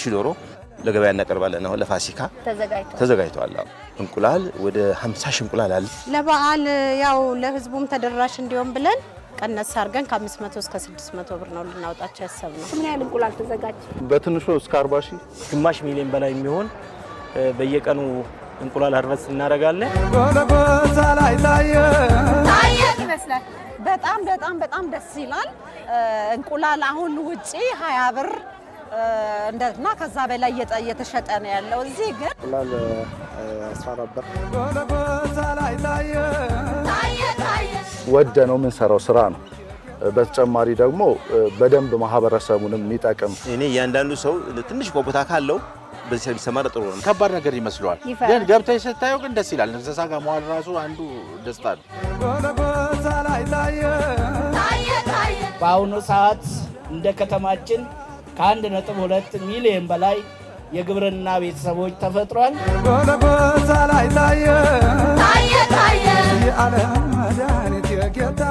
3000 ዶሮ ለገበያ እናቀርባለን አሁን ለፋሲካ ተዘጋጅቷል እንቁላል ወደ 50 ሺህ እንቁላል አለ ለበዓል ያው ለህዝቡም ተደራሽ እንዲሆን ብለን ቀነስ አርገን ከ500 እስከ 600 ብር ነው ልናወጣቸው ያሰብነው ምን ያህል እንቁላል ተዘጋጅ በትንሹ እስከ 40 ሺህ ግማሽ ሚሊዮን በላይ የሚሆን በየቀኑ እንቁላል አርበስ እናደርጋለን ይመስላል በጣም ደስ ይላል እንቁላል አሁን ውጪ 20 ብር እንደና ከዛ በላይ እየተሸጠ ነው ያለው እዚህ ግን እንቁላል 14 ብር ወደ ነው ምን ሰራው ስራ ነው በተጨማሪ ደግሞ በደንብ ማህበረሰቡንም የሚጠቅም እኔ ያንዳንዱ ሰው ትንሽ ቆቦታ ካለው በዚህ ሰርቪስ ሰማራ ጥሩ ነው ከባድ ነገር ይመስላል ግን ገብተሽ ስታየው ግን ደስ ይላል እንስሳ ጋር መዋል ራሱ አንዱ ደስታ ነው በአሁኑ ሰዓት እንደ ከተማችን ከ1.2 ሚሊዮን በላይ የግብርና ቤተሰቦች ተፈጥሯል ታየ የዓለም መድኃኒት የጌታ